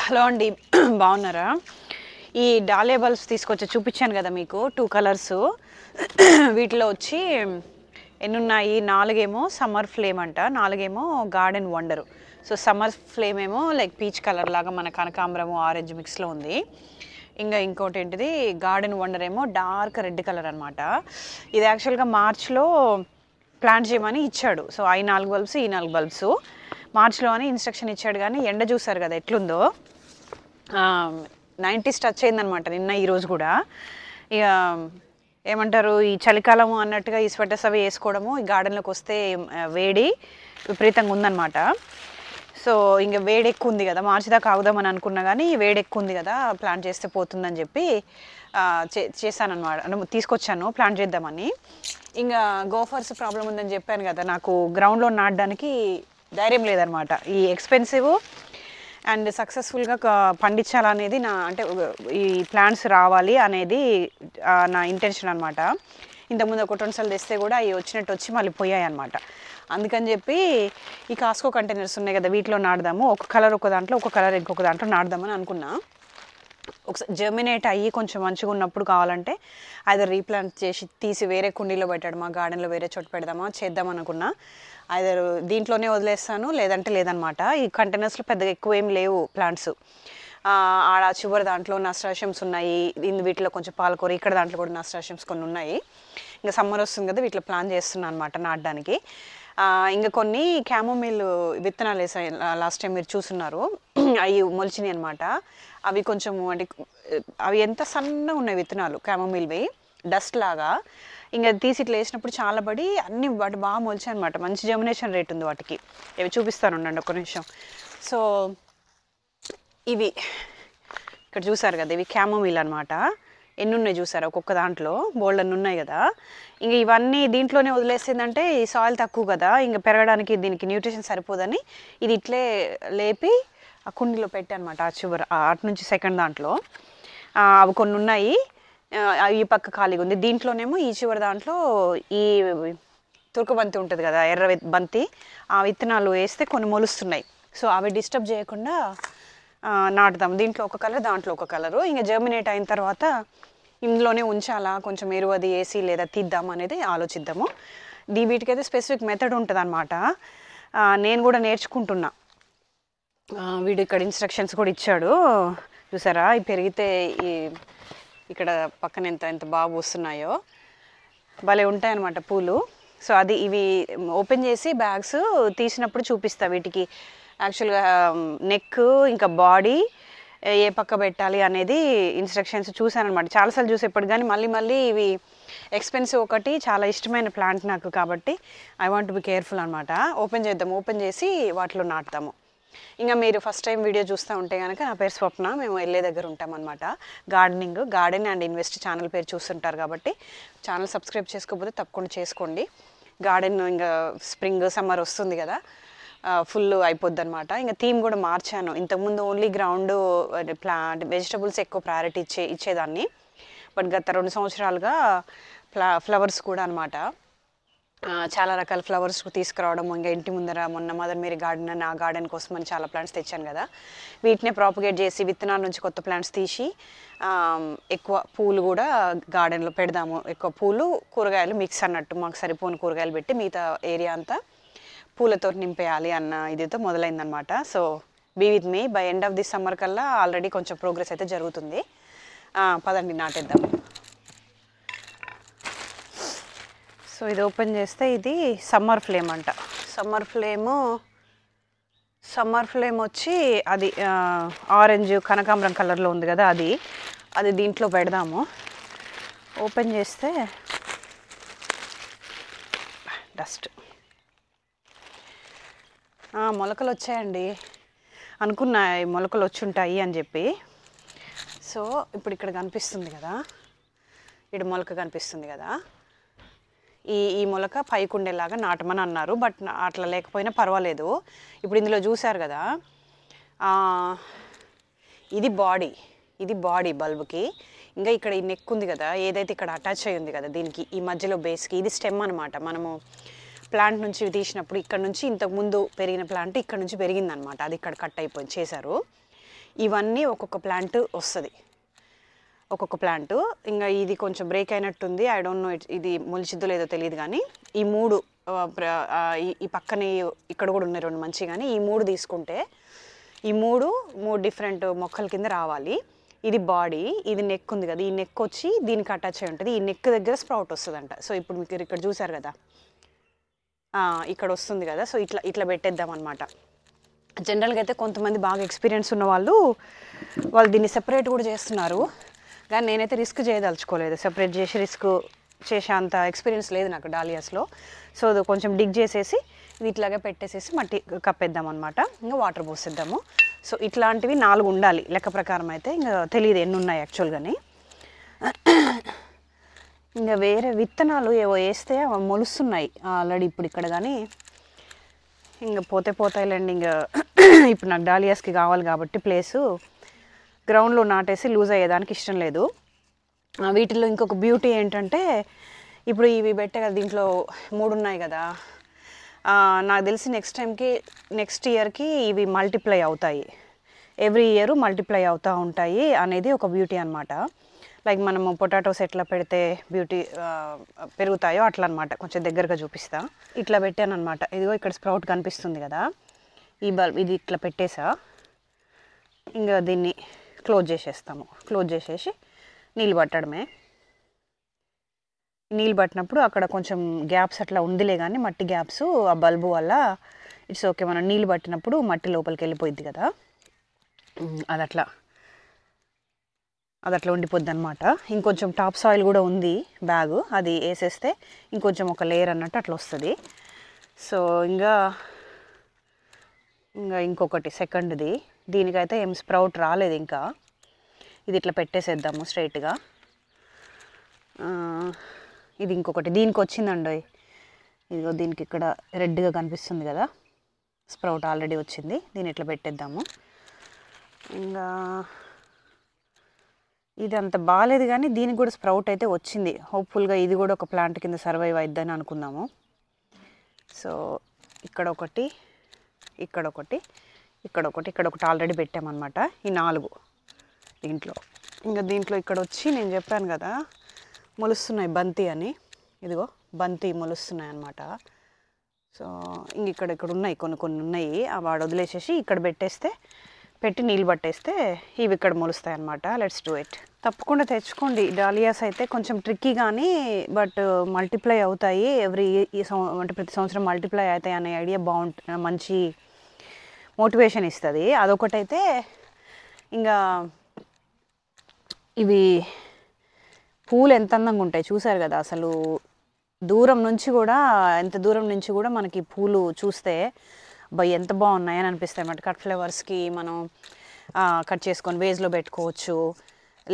Hello అండి. బాగున్నారా? ఈ డాలియా బల్బ్స్ తీసుకొచ్చి చూపించాను కదా మీకు 2 కలర్స్. వీటిలో వచ్చి ఎన్నున్నాయి, 4 ఏమో సమ్మర్ ఫ్లేమ్ అంట, 4 ఏమో గార్డెన్ వండరు. సో సమ్మర్ ఫ్లేమ్ ఏమో లైక్ పీచ్ కలర్ లాగా మన కనకాంబరము ఆరెంజ్ మిక్స్లో ఉంది. ఇంకా ఇంకోటి ఏంటిది గార్డెన్ వండర్ ఏమో డార్క్ రెడ్ కలర్ అనమాట. ఇది యాక్చువల్గా మార్చ్లో ప్లాంట్ చేయమని ఇచ్చాడు. సో ఈ 4 బల్బ్స్, ఈ 4 బల్బ్స్ మార్చ్లో అని ఇన్స్ట్రక్షన్ ఇచ్చాడు. కానీ ఎండ చూసారు కదా ఎట్లుందో, 90s టచ్ అయిందనమాట నిన్న ఈరోజు కూడా. ఇక ఏమంటారు, ఈ చలికాలము అన్నట్టుగా ఈ స్వెటర్స్ అవి వేసుకోవడము, ఈ గార్డెన్లోకి వస్తే వేడి విపరీతంగా ఉందన్నమాట. సో ఇంక వేడి ఎక్కువ ఉంది కదా, మార్చి దాకా ఆగుదామని అనుకున్నా కానీ వేడి ఎక్కువ ఉంది కదా, ప్లాన్ చేస్తే పోతుందని చెప్పి చేశానమాట, తీసుకొచ్చాను ప్లాన్ చేద్దామని. ఇంకా గోఫర్స్ ప్రాబ్లం ఉందని చెప్పాను కదా, నాకు గ్రౌండ్లో నాటడానికి ధైర్యం లేదనమాట. ఈ ఎక్స్పెన్సివ్ అండ్ సక్సెస్ఫుల్గా పండించాలనేది నా, అంటే ఈ ప్లాంట్స్ రావాలి అనేది నా ఇంటెన్షన్ అనమాట. ఇంతకుముందు ఒక 2 సార్లు తెస్తే కూడా అవి వచ్చినట్టు వచ్చి మళ్ళీ పోయాయి అనమాట. అందుకని చెప్పి ఈ కాస్కో కంటైనర్స్ ఉన్నాయి కదా, వీటిలో నాటుదాము, ఒక కలర్ ఒక దాంట్లో, ఒక కలర్ ఇంకొక దాంట్లో నాటుదామని అనుకున్నా. ఒకసారి జర్మినేట్ అయ్యి కొంచెం మంచిగా ఉన్నప్పుడు కావాలంటే అది రీప్లాంట్ చేసి తీసి వేరే కుండీలో పెట్టాడమా, గార్డెన్లో వేరే చోట పెడదామా చేద్దామనుకున్నా. అది దీంట్లోనే వదిలేస్తాను, లేదంటే లేదనమాట. ఈ కంటైనర్స్లో పెద్దగా ఎక్కువ ఏం లేవు ప్లాంట్స్. ఆడ చివరి దాంట్లో నస్టాషియమ్స్ ఉన్నాయి, వీటిలో కొంచెం పాలకూర, ఇక్కడ దాంట్లో కూడా నస్టాషియమ్స్ కొన్ని ఉన్నాయి. ఇంకా సమ్మర్ వస్తుంది కదా, వీటిలో ప్లాన్ చేస్తున్నాను అనమాట నాటడానికి. ఇంకా కొన్ని క్యామోమిల్ విత్తనాలు వేసాయి లాస్ట్ టైం, మీరు చూస్తున్నారు. అవి మొలిచినాయి అనమాట. అవి కొంచెం అంటే అవి ఎంత సన్నగా ఉన్నాయి విత్తనాలు క్యామోమిల్వి, డస్ట్ లాగా. ఇంకా తీసి ఇట్లా వేసినప్పుడు చాలా పడి అన్ని వాటి బాగా మొలిచాయి అనమాట. మంచి జర్మినేషన్ రేట్ ఉంది వాటికి. ఇవి చూపిస్తాను ఉండండి ఒక నిమిషం. సో ఇవి ఇక్కడ చూసారు కదా, ఇవి క్యామోమిల్ అనమాట. ఎన్ని ఉన్నాయి చూసారు, ఒక్కొక్క దాంట్లో బోల్డ్ అన్ని ఉన్నాయి కదా. ఇంక ఇవన్నీ దీంట్లోనే వదిలేసిందంటే ఈ సాయిల్ తక్కువ కదా, ఇంకా పెరగడానికి దీనికి న్యూట్రిషన్ సరిపోదని ఇది ఇట్లే లేపి ఆ కుండీలో పెట్టా అనమాట. ఆ చివరి అటు నుంచి సెకండ్ దాంట్లో అవి కొన్ని ఉన్నాయి. ఈ పక్క ఖాళీగా ఉంది. దీంట్లోనేమో ఈ చివరి దాంట్లో ఈ తుర్కబంతి ఉంటుంది కదా, ఎర్ర బంతి, ఆ విత్తనాలు వేస్తే కొన్ని మొలుస్తున్నాయి. సో అవి డిస్టర్బ్ చేయకుండా నాటుదాం. దీంట్లో ఒక కలర్, దాంట్లో ఒక కలరు. ఇంకా జర్మినేట్ అయిన తర్వాత ఇందులోనే ఉంచాలా, కొంచెం ఎరువు అది వేసి లేదా తీద్దాం అనేది ఆలోచిద్దాము. వీటికైతే స్పెసిఫిక్ మెథడ్ ఉంటుంది అనమాట. నేను కూడా నేర్చుకుంటున్నా. వీడు ఇక్కడ ఇన్స్ట్రక్షన్స్ కూడా ఇచ్చాడు చూసారా. ఇవి పెరిగితే ఇక్కడ పక్కన ఎంత బాగా వస్తున్నాయో, భలే ఉంటాయన్నమాట పూలు. సో అది ఇవి ఓపెన్ చేసి బ్యాగ్స్ తీసినప్పుడు చూపిస్తా. వీటికి యాక్చువల్గా నెక్ ఇంకా బాడీ ఏ పక్క పెట్టాలి అనేది ఇన్స్ట్రక్షన్స్ చూశాను అనమాట. చాలాసార్లు చూసేప్పుడు కానీ మళ్ళీ ఇవి ఎక్స్పెన్సివ్, ఒకటి చాలా ఇష్టమైన ప్లాంట్ నాకు, కాబట్టి I want to be careful అనమాట. ఓపెన్ చేద్దాము, ఓపెన్ చేసి వాటిలో నాటుతాము. ఇంకా మీరు ఫస్ట్ టైం వీడియో చూస్తూ ఉంటే కనుక, నా పేరు స్వప్న, మేము వెళ్ళే దగ్గర ఉంటామన్నమాట. గార్డెన్ అండ్ ఇన్వెస్ట్ ఛానల్ పేరు చూస్తుంటారు కాబట్టి ఛానల్ సబ్స్క్రైబ్ చేసుకోకపోతే తప్పకుండా చేసుకోండి. గార్డెన్ ఇంకా స్ప్రింగ్ సమ్మర్ వస్తుంది కదా, ఫుల్ అయిపోద్ది అనమాట. ఇంకా థీమ్ కూడా మార్చాను. ఇంతకుముందు ఓన్లీ గ్రౌండ్ ప్లాంట్ వెజిటబుల్స్ ఎక్కువ ప్రయారిటీ ఇచ్చేదాన్ని. బట్ గత 2 సంవత్సరాలుగా ఫ్లవర్స్ కూడా అనమాట, చాలా రకాల ఫ్లవర్స్ తీసుకురావడం. ఇంకా ఇంటి ముందర మొన్న మదర్ మేరీ గార్డెన్ అని, ఆ గార్డెన్ కోసం అని చాలా ప్లాంట్స్ తెచ్చాను కదా, వీటినే ప్రాపగేట్ చేసి విత్తనాల నుంచి కొత్త ప్లాంట్స్ తీసి ఎక్కువ పూలు కూడా గార్డెన్లో పెడదాము. ఎక్కువ పూలు కూరగాయలు మిక్స్ అన్నట్టు, మాకు సరిపోని కూరగాయలు పెట్టి మిగతా ఏరియా అంతా పూలతో నింపేయాలి అన్న ఇదితో మొదలైందనమాట. So be with me. By end of this summer కల్లా ఆల్రెడీ కొంచెం ప్రోగ్రెస్ అయితే జరుగుతుంది. పదండి నాటేద్దాం. సో ఇది ఓపెన్ చేస్తే ఇది సమ్మర్ ఫ్లేమ్ అంట. సమ్మర్ ఫ్లేమ్ వచ్చి అది ఆరెంజ్ కనకాంబరం కలర్లో ఉంది కదా, అది దీంట్లో పెడదాము. ఓపెన్ చేస్తే డస్ట్, మొలకలు వచ్చాయండి. అనుకున్నా మొలకలు వచ్చి ఉంటాయి అని చెప్పి. సో ఇప్పుడు ఇక్కడ కనిపిస్తుంది కదా, ఇక్కడ మొలక కనిపిస్తుంది కదా, ఈ మొలక పైకి ఉండేలాగా నాటమని అన్నారు. బట్ అట్లా లేకపోయినా పర్వాలేదు. ఇప్పుడు ఇందులో చూశారు కదా, ఇది బాడీ బల్బ్కి. ఇంకా ఇక్కడ ఈ నెక్ ఉంది కదా, ఏదైతే ఇక్కడ అటాచ్ అయ్యి ఉంది కదా దీనికి, ఈ మధ్యలో బేస్కి, ఇది స్టెమ్ అనమాట. మనము ప్లాంట్ నుంచి తీసినప్పుడు ఇక్కడ నుంచి ఇంతకు ముందు పెరిగిన ప్లాంట్ ఇక్కడ నుంచి పెరిగిందనమాట, అది ఇక్కడ కట్ అయిపోయింది చేశారు. ఇవన్నీ ఒక్కొక్క ప్లాంట్ వస్తుంది, ఒక్కొక్క ప్లాంట్. ఇంకా ఇది కొంచెం బ్రేక్ అయినట్టుంది, ఐ డోంట్ నో ఇది మొలిచిద్దో లేదో తెలియదు. కానీ ఈ 3 ఈ పక్కనే ఇక్కడ కూడా ఉన్నాయి 2 మంచి. కానీ ఈ 3 తీసుకుంటే ఈ 3 డిఫరెంట్ మొక్కల కింద రావాలి. ఇది బాడీ, ఇది నెక్ ఉంది కదా, ఈ నెక్ వచ్చి దీనికి అటాచ్ అయి ఉంటుంది. ఈ నెక్ దగ్గర స్ప్రౌట్ వస్తుందంట. సో ఇప్పుడు మీరు ఇక్కడ చూసారు కదా, ఇక్కడ వస్తుంది కదా. సో ఇట్లా పెట్టేద్దాం అనమాట. జనరల్గా అయితే కొంతమంది బాగా ఎక్స్పీరియన్స్ ఉన్న వాళ్ళు దీన్ని సెపరేట్ కూడా చేస్తున్నారు. కానీ నేనైతే రిస్క్ చేయదలుచుకోలేదు, సెపరేట్ చేసి రిస్క్ చేసే అంత ఎక్స్పీరియన్స్ లేదు నాకు డాలియాస్లో. సో అది కొంచెం డిగ్ చేసేసి ఇది ఇట్లాగే పెట్టేసేసి మట్టి కప్పేద్దాం అనమాట. ఇంకా వాటర్ పోసేద్దాము. సో ఇట్లాంటివి 4 ఉండాలి లెక్క ప్రకారం. అయితే ఇంకా తెలియదు ఎన్ని ఉన్నాయి యాక్చువల్గాని. ఇంకా వేరే విత్తనాలు ఏవో వేస్తే అవి మొలుస్తున్నాయి ఆల్రెడీ ఇప్పుడు ఇక్కడ. కానీ ఇంకా పోతాయిలేండి. ఇంకా ఇప్పుడు నాకు డాలియాస్కి కావాలి కాబట్టి ప్లేసు గ్రౌండ్లో నాటేసి లూజ్ అయ్యేదానికి ఇష్టం లేదు. వీటిల్లో ఇంకొక బ్యూటీ ఏంటంటే ఇప్పుడు ఇవి పెట్టే కదా, దీంట్లో 3 ఉన్నాయి కదా, నాకు తెలిసి నెక్స్ట్ ఇయర్కి ఇవి మల్టిప్లై అవుతాయి. ఎవ్రీ ఇయర్ మల్టిప్లై అవుతూ ఉంటాయి అనేది ఒక బ్యూటీ అనమాట. లైక్ మనము పొటాటోస్ ఎట్లా పెడితే బ్యూటీ పెరుగుతాయో అట్లా అనమాట. కొంచెం దగ్గరగా చూపిస్తా. ఇట్లా పెట్టాను అనమాట. ఇదిగో ఇక్కడ స్ప్రౌట్ కనిపిస్తుంది కదా, ఈ బల్బ్ ఇది ఇట్లా పెట్టేసా. ఇంకా దీన్ని క్లోజ్ చేసేస్తాము. క్లోజ్ చేసేసి నీళ్ళు పట్టడమే. నీళ్ళు పట్టినప్పుడు అక్కడ కొంచెం గ్యాప్స్ అట్లా ఉందిలే, కానీ మట్టి గ్యాప్స్ ఆ బల్బు వల్ల ఇట్స్ ఓకే. మనం నీళ్ళు పట్టినప్పుడు మట్టి లోపలికి వెళ్ళిపోయింది కదా, అది అట్లా ఉండిపోద్ది అనమాట. ఇంకొంచెం టాప్ సాయిల్ కూడా ఉంది బ్యాగు, అది వేసేస్తే ఇంకొంచెం ఒక లేయర్ అన్నట్టు అట్లా వస్తుంది. సో ఇంకా ఇంకొకటి సెకండ్ది, దీనికైతే ఏం స్ప్రౌట్ రాలేదు ఇంకా. ఇది ఇట్లా పెట్టేసేద్దాము స్ట్రైట్గా. ఇది ఇంకొకటి దీనికి వచ్చిందండి. ఇదిగో దీనికి ఇక్కడ రెడ్గా కనిపిస్తుంది కదా, స్ప్రౌట్ ఆల్రెడీ వచ్చింది. దీన్ని ఇట్లా పెట్టేద్దాము. ఇంకా ఇది అంత బాగాలేదు కానీ దీనికి కూడా స్ప్రౌట్ అయితే వచ్చింది. హోప్ఫుల్గా ఇది కూడా ఒక ప్లాంట్ కింద సర్వైవ్ అయిద్దని అనుకుందాము. సో ఇక్కడ ఒకటి, ఇక్కడ ఒకటి, ఇక్కడ ఒకటి ఆల్రెడీ పెట్టామన్నమాట. ఈ 4 దీంట్లో. ఇంకా దీంట్లో ఇక్కడ వచ్చి నేను చెప్పాను కదా మొలుస్తున్నాయి బంతి అని, ఇదిగో బంతి మొలుస్తున్నాయి అన్నమాట. సో ఇంక ఇక్కడ ఉన్నాయి కొన్ని ఉన్నాయి. వాడు వదిలేసేసి ఇక్కడ పెట్టి నీళ్ళు పట్టేస్తే ఇవి ఇక్కడ మొలుస్తాయి అన్నమాట. Let's do it. తప్పకుండా తెచ్చుకోండి. డాలియాస్ అయితే కొంచెం ట్రిక్కీ కానీ బట్ మల్టిప్లై అవుతాయి. అంటే ప్రతి సంవత్సరం మల్టిప్లై అవుతాయి అనే ఐడియా బాగుంటుంది, మంచి మోటివేషన్ ఇస్తుంది. అదొకటైతే ఇంకా ఇవి పూలు ఎంత అందంగా ఉంటాయి చూసారు కదా. అసలు ఎంత దూరం నుంచి కూడా మనకి పూలు చూస్తే ఎంత బాగున్నాయని అనిపిస్తాయి అన్నమాట. కట్ ఫ్లవర్స్కి మనం కట్ చేసుకొని వేజ్లో పెట్టుకోవచ్చు,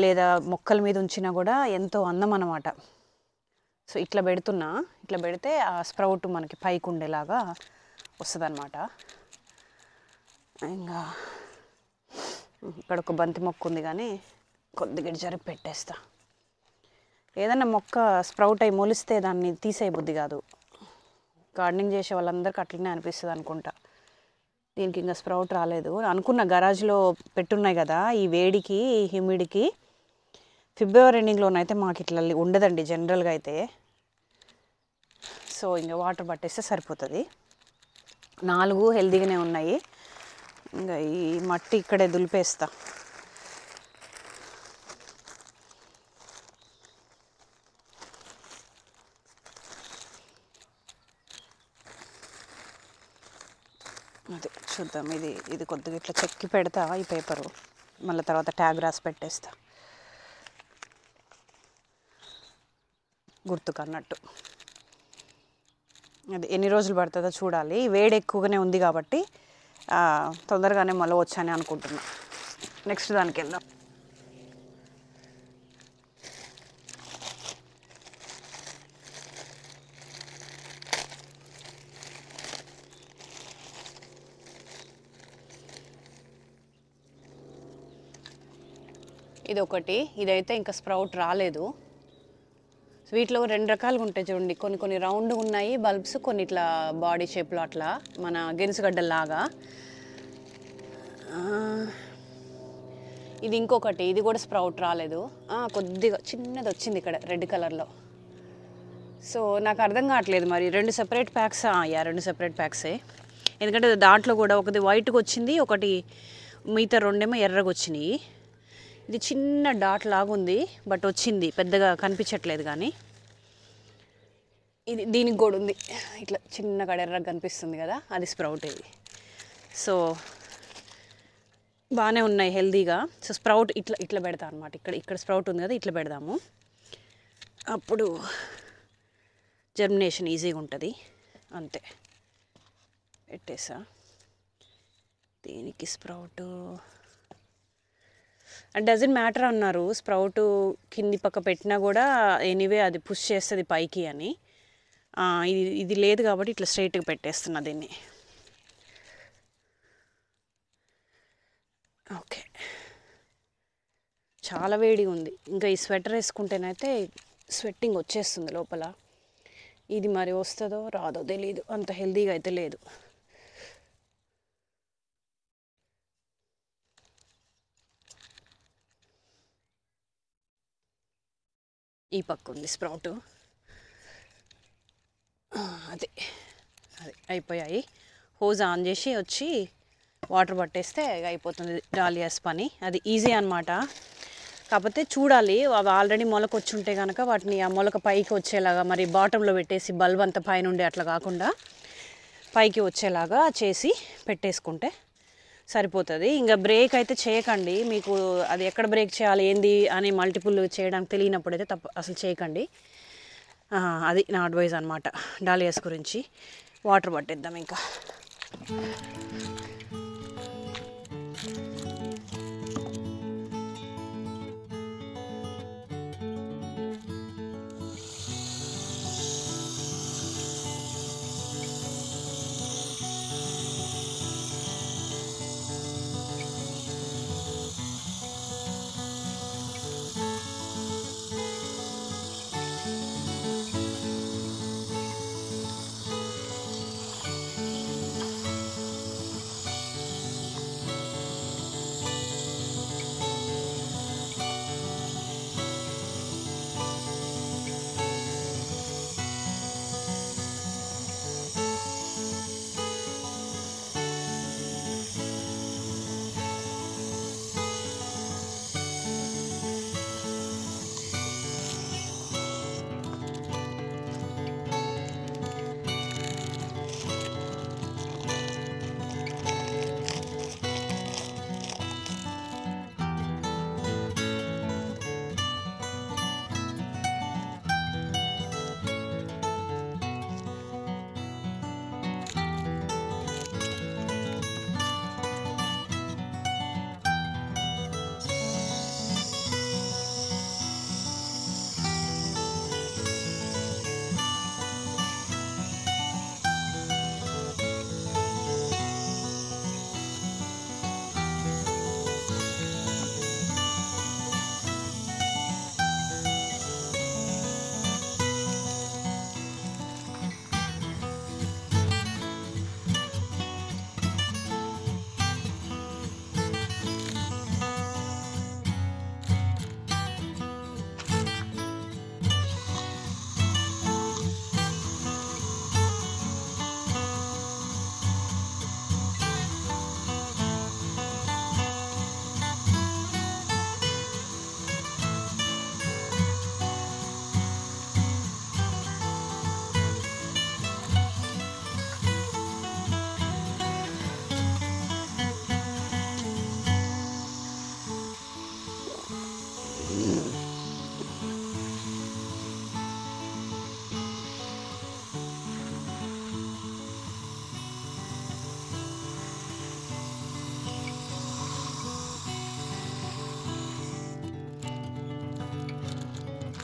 లేదా మొక్కల మీద ఉంచినా కూడా ఎంతో అందం అన్నమాట. సో ఇట్లా పెడితే ఆ స్ప్రౌట్ మనకి పైకి ఉండేలాగా వస్తుంది అన్నమాట. ఇంకా ఇక్కడ ఒక బంతి మొక్క ఉంది కానీ కొద్దిగా జరిపి పెట్టేస్తా. ఏదన్నా మొక్క స్ప్రౌట్ అయి మొలిస్తే దాన్ని తీసేయ బుద్ధి కాదు. గార్డెనింగ్ చేసే వాళ్ళందరికీ అట్లనే అనిపిస్తుంది అనుకుంటా. దీనికి ఇంకా స్ప్రౌట్ రాలేదు అనుకున్న. గరాజ్లో పెట్టున్నాయి కదా, ఈ వేడికి హ్యూమిడిటీ ఫిబ్రవరి ఎండింగ్లోనైతే మాకు ఇట్లా ఉండదండి జనరల్గా అయితే. సో ఇంకా వాటర్ పట్టేస్తే సరిపోతుంది. 4 హెల్తీగానే ఉన్నాయి. ఇంకా ఈ మట్టి ఇక్కడే దులిపేస్తా. అదే చూద్దాం. ఇది కొద్దిగా ఇట్లా చెక్కి పెడతా ఈ పేపరు, మళ్ళీ తర్వాత ట్యాగ్ రాసి పెట్టేస్తా గుర్తుకన్నట్టు. అది ఎన్ని రోజులు పడుతుందో చూడాలి. వేడి ఎక్కువగానే ఉంది కాబట్టి తొందరగానే మొలవచ్చని అనుకుంటున్నా. నెక్స్ట్ దానికి వెళ్దాం. ఇది ఒకటి, ఇదైతే ఇంకా స్ప్రౌట్ రాలేదు. వీటిలో 2 రకాలుగా ఉంటాయి చూడండి. కొన్ని రౌండ్ ఉన్నాయి బల్బ్స్, కొన్ని ఇట్లా బాడీ షేప్లో అట్లా మన గెనుసుగడ్డల్లాగా. ఇది ఇంకొకటి, ఇది కూడా స్ప్రౌట్ రాలేదు, కొద్దిగా చిన్నది వచ్చింది ఇక్కడ రెడ్ కలర్లో. సో నాకు అర్థం కావట్లేదు మరి 2 సెపరేట్ ప్యాక్స్. 2 సెపరేట్ ప్యాక్సే, ఎందుకంటే దాంట్లో కూడా ఒకటి వైట్గా వచ్చింది, ఒకటి మిగతా 2 ఎర్రగా వచ్చినాయి. ఇది చిన్న డాట్ లాగుంది బట్ వచ్చింది, పెద్దగా కనిపించట్లేదు. కానీ ఇది దీనికి కూడా ఉంది, ఇట్లా చిన్న కడ ఎర్రగా కనిపిస్తుంది కదా, అది స్ప్రౌట్. ఇది సో బాగానే ఉన్నాయి, హెల్దీగా. సో స్ప్రౌట్ ఇట్లా పెడతా అనమాట. ఇక్కడ స్ప్రౌట్ ఉంది కదా, ఇట్లా పెడదాము, అప్పుడు జర్మినేషన్ ఈజీగా ఉంటుంది. అంతే, పెట్టేసా. దీనికి స్ప్రౌట్ అండ్ డజంట్ మ్యాటర్ అన్నారు, స్ప్రౌట్ కింది పక్క పెట్టినా కూడా ఎనీవే అది పుష్ చేస్తుంది పైకి అని. ఇది లేదు కాబట్టి ఇట్లా స్ట్రైట్గా పెట్టేస్తున్నా దీన్ని. ఓకే, చాలా వేడిగా ఉంది. ఇంకా ఈ స్వెటర్ వేసుకుంటేనైతే స్వెట్టింగ్ వచ్చేస్తుంది లోపల. ఇది మరి వస్తుందో రాదో తెలీదు, అంత హెల్దీగా అయితే లేదు. ఈ పక్క ఉంది స్ప్రౌట్. అదే అయిపోయాయి. హోజ్ ఆన్ చేసి వచ్చి వాటర్ పట్టేస్తే అయిపోతుంది డాలియాస్ పని. అది ఈజీ అనమాట. కాకపోతే చూడాలి, అవి ఆల్రెడీ మొలక వచ్చి ఉంటే కనుక వాటిని ఆ మొలక పైకి వచ్చేలాగా, మరి బాటంలో పెట్టేసి బల్బ్ అంతా పైన ఉండే అట్లా కాకుండా పైకి వచ్చేలాగా చేసి పెట్టేసుకుంటే సరిపోతుంది. ఇంకా బ్రేక్ అయితే చేయకండి, మీకు అది ఎక్కడ బ్రేక్ చేయాలి ఏంది అని మల్టిపుల్ చేయడానికి తెలియనప్పుడు అయితే అసలు చేయకండి. అది నా అడ్వైజ్ అనమాట డాలియాస్ గురించి. వాటర్ పట్టేద్దాం ఇంకా.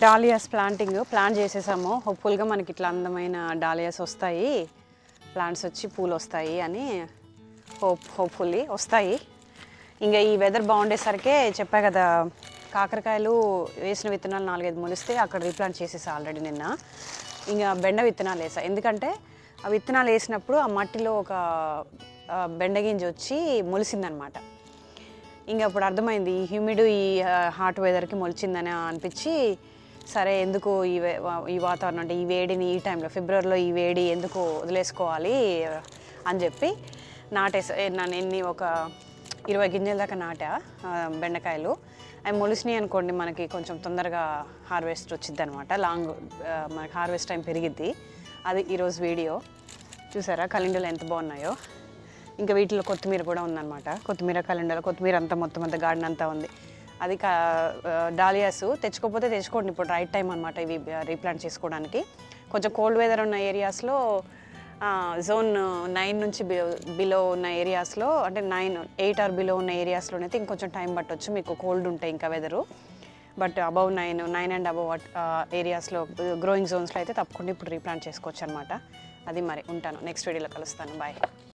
డాలియాస్ ప్లాంట్ చేసేసాము. హోప్ఫుల్గా మనకి ఇట్లా అందమైన డాలియాస్ వస్తాయి, ప్లాంట్స్ వచ్చి పూలు వస్తాయి అని హోప్ఫుల్లీ వస్తాయి. ఇంకా ఈ వెదర్ బాగుండేసరికే చెప్పా కదా, కాకరకాయలు వేసిన విత్తనాలు 4-5 మొలిస్తే అక్కడ రీప్లాంట్ చేసేసా ఆల్రెడీ నిన్న. ఇంకా బెండ విత్తనాలు వేసా, ఎందుకంటే ఆ విత్తనాలు వేసినప్పుడు ఆ మట్టిలో ఒక బెండగింజ వచ్చి మొలిసిందనమాట. ఇంకా అప్పుడు అర్థమైంది ఈ హ్యూమిడ్ ఈ హాట్ వెదర్కి మొలిచిందని అనిపించి సరే ఎందుకు ఈ వాతావరణం అంటే ఈ వేడిని ఈ టైంలో ఫిబ్రవరిలో ఈ వేడి ఎందుకు వదిలేసుకోవాలి అని చెప్పి నన్ను ఎన్ని ఒక 20 గింజల దాకా నాటా బెండకాయలు. అవి మొలిసినాయి అనుకోండి మనకి కొంచెం తొందరగా హార్వెస్ట్ వచ్చింది అనమాట. మనకి హార్వెస్ట్ టైం పెరిగిద్ది. అది ఈరోజు వీడియో చూసారా కలిండలు ఎంత బాగున్నాయో. ఇంకా వీటిలో కొత్తిమీర కూడా ఉందన్నమాట. కొత్తిమీర కలిండలు కొత్తిమీర అంతా మొత్తం అంతా గార్డెన్ అంతా ఉంది. అది డాలియాస్ తెచ్చుకోకపోతే తెచ్చుకోండి, ఇప్పుడు రైట్ టైం అనమాట ఇవి రీప్లాంట్ చేసుకోవడానికి. కొంచెం కోల్డ్ వెదర్ ఉన్న ఏరియాస్లో జోన్ 9 నుంచి బిలో ఉన్న ఏరియాస్లో అంటే 8 ఆర్ బిలో ఉన్న ఏరియాస్లోనైతే ఇంకొంచెం టైం పట్టవచ్చు, మీకు కోల్డ్ ఉంటాయి ఇంకా weather. But above 9 and above ఏరియాస్లో గ్రోయింగ్ జోన్స్లో అయితే తప్పకుండా ఇప్పుడు రీప్లాంట్ చేసుకోవచ్చు అనమాట. అది మరి ఉంటాను, నెక్స్ట్ వీడియోలో కలుస్తాను. బాయ్.